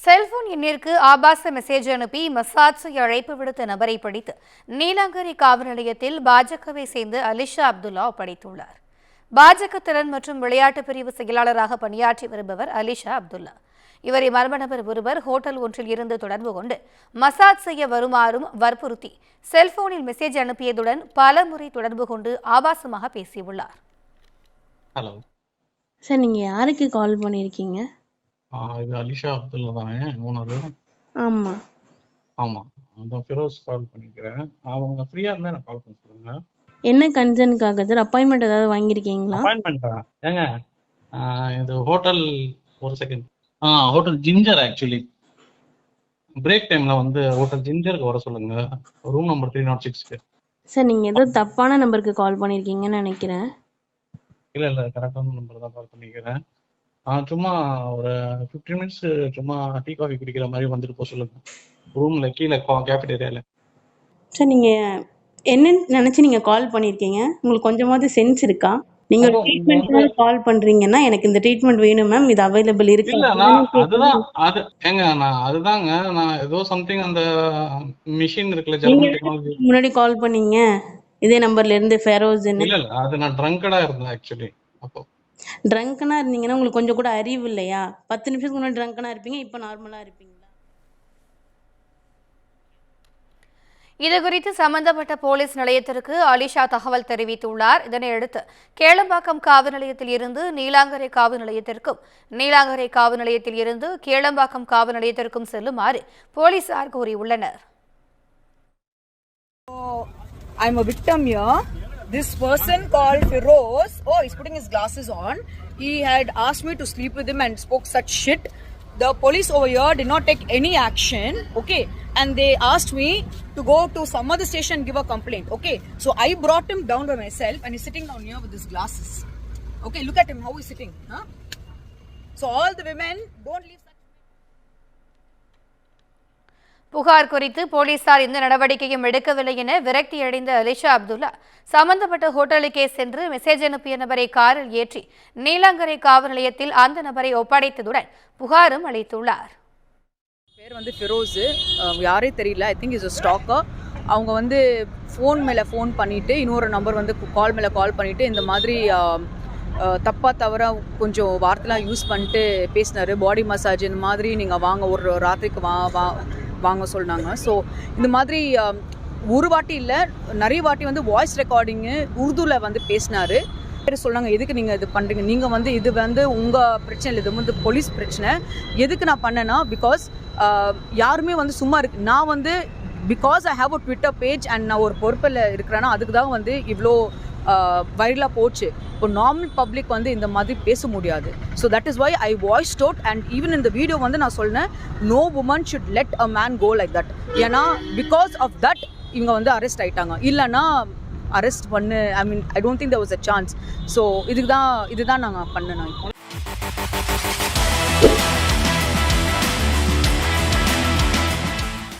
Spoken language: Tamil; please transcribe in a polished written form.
செல்போன் எண்ணிற்கு ஆபாச மெசேஜ் அனுப்பி மசாஜ் அழைப்பு விடுத்த நபரை பிடித்து நீலாங்கரை காவல் நிலையத்தில் பாஜகவை சேர்ந்த அலிஷா அப்துல்லா ஒப்படைத்துள்ளார். பாஜக திறன் மற்றும் விளையாட்டு பிரிவு செயலாளராக பணியாற்றி வருபவர் அலிஷா அப்துல்லா. இவரை மர்ம நபர் ஒருவர் ஹோட்டல் ஒன்றில் இருந்து தொடர்பு கொண்டு மசாஜ் செய்ய வருமாறும் வற்புறுத்தி செல்போனில் மெசேஜ் அனுப்பியதுடன் பல முறை தொடர்பு கொண்டு ஆபாசமாக பேசியுள்ளார். ஹலோ சார், நீங்க யாருக்கு கால் பண்ணிருக்கீங்க? இது அலிஷா அப்துல்லா தானே ஓனர்? ஆமா ஆமா, அதான் ஃபிரோஸ் கால் பண்ணிக்கிறேன். அவங்க ஃப்ரீயா இருந்தா நான் கால் பண்ண சொல்லுங்க. என்ன கன்சர்னுக்காக சார்? அப்பாயின்மெண்ட் ஏதாவது வாங்கியிருக்கீங்களா? அப்பாயின்மெண்டா? ஏங்க, இது ஹோட்டல், ஒரு second. Hotel ginger. Actually break டைம்ல வந்து ஹோட்டல் ஜிஞ்சருக்கு வர சொல்லுங்க, ரூம் நம்பர் 306. சார், நீங்க ஏதோ தப்பான நம்பருக்கு கால் பண்ணிருக்கீங்கன்னு நினைக்கிறேன். இல்ல கரெக்டான நம்பர் தான் கால் பண்ணிக்கிறேன். சும்மா ஒரு 15 மினிட்ஸ் சும்மா டீ காஃபி குடிக்கிற மாதிரி வந்துட்டு போக சொல்லுங்க, ரூம்ல கீழே கேஃபேட்டேரியால. சார், நீங்க என்னன்னு நினைச்சு நீங்க கால் பண்ணிருக்கீங்க? உங்களுக்கு கொஞ்சமாவது சென்ஸ் இருக்கா? நீங்க ஒரு ட்ரீட்மெண்ட்காக கால் பண்றீங்கன்னா எனக்கு இந்த ட்ரீட்மெண்ட் வேணும் மேம், இது அவைலபிள் இருக்கு. இல்ல, அதுதாங்க நான் ஏதோ சம்திங் அந்த மிஷின் இருக்குல்ல, ஜெர்மன் டெக்னாலஜி. முன்னாடி கால் பண்ணீங்க இதே நம்பர்ல இருந்து ஃபெரோஸ்ன்னு. இல்ல அது நான் ட்ரங்கடா இருந்தேன் ஆக்சுவலி. அப்போ ட்ரங்கனா இருந்தீங்கன்னா உங்களுக்கு கொஞ்சம் கூட அறிவு இல்லையா? 10 நிமிஷத்துக்கு முன்னாடி ட்ரங்கனா இருப்பீங்க, இப்ப நார்மலா இருப்பீங்களா? இதுகுறித்து சம்பந்தப்பட்ட போலீஸ் நிலையத்திற்கு அலிஷா தகவல் தெரிவித்துள்ளார். இதனையடுத்து கேளம்பாக்கம் காவல் நிலையத்தில் இருந்து நீலாங்கரை காவல் நிலையத்திற்கும், நீலாங்கரை காவல் நிலையத்தில் இருந்து கேளம்பாக்கம் காவல் நிலையத்திற்கும் செல்லுமாறு போலீசார் கூறியுள்ளனர். I'm a victim here. This person called Firoz, he's putting his glasses on. He had asked me to sleep with him and spoke such shit. The police over here did not take any action, okay? And they asked me to go to some other station and give a complaint, okay? So I brought him down by myself and he's sitting down here with his glasses. Okay, look at him, how he's sitting, huh? So all the women, don't leave such... புகார் குறித்து போலீசார் இந்த நடவடிக்கையும் எடுக்கவில்லை என விரக்தியடைந்த அலிஷா அப்துல்லா சம்பந்தப்பட்ட ஹோட்டலுக்கே சென்று மெசேஜ் அனுப்பிய நபரை காரில் ஏற்றி நீலாங்கரை காவல் நிலையத்தில் அந்த நபரை ஒப்படைத்ததுடன் புகாரும் அளித்துள்ளார். பேர் வந்து ஃபிரோஸ், யாரே தெரியல. I think is a stalker. அவங்க வந்து ஃபோன் மேலே ஃபோன் பண்ணிவிட்டு இன்னொரு நம்பர் வந்து கால் மேலே கால் பண்ணிவிட்டு இந்த மாதிரி தப்பாக தவிர கொஞ்சம் வார்த்தைலாம் யூஸ் பண்ணிட்டு பேசினார். பாடி மசாஜ் இந்த மாதிரி நீங்கள் வாங்க, ஒரு ராத்திரிக்கு வாங்க சொன்னாங்க. ஸோ இந்த மாதிரி ஒரு வாட்டி இல்லை, நிறைய வாட்டி வந்து வாய்ஸ் ரெக்கார்டிங்கு உருதுவில் வந்து பேசினார். சொன்னாங்க, எதுக்கு நீங்கள் இது பண்ணுறீங்க, நீங்கள் வந்து இது வந்து உங்கள் பிரச்சனை இல்லை, இது வந்து போலீஸ் பிரச்சனை. எதுக்கு நான் பண்ணேன்னா, பிகாஸ் யாருமே வந்து சும்மா இருக்கு, நான் வந்து because I have a Twitter page and நான் ஒரு பொறுப்பில் இருக்கிறேன்னா அதுக்கு தான் வந்து இவ்வளோ வைரலாக போச்சு. இப்போ நார்மல் பப்ளிக் வந்து இந்த மாதிரி பேச முடியாது. So that is why I voice out. And even இந்த வீடியோ வந்து நான் சொன்னேன், no woman should let a man go like that. ஏன்னா பிகாஸ் ஆஃப் தட் இவங்க வந்து அரெஸ்ட் ஆகிட்டாங்க. இல்லைன்னா அரெஸ்ட் பண்ணு, I mean I don't think there was a chance. So இதுதான் நாங்கள் பண்ணணும்.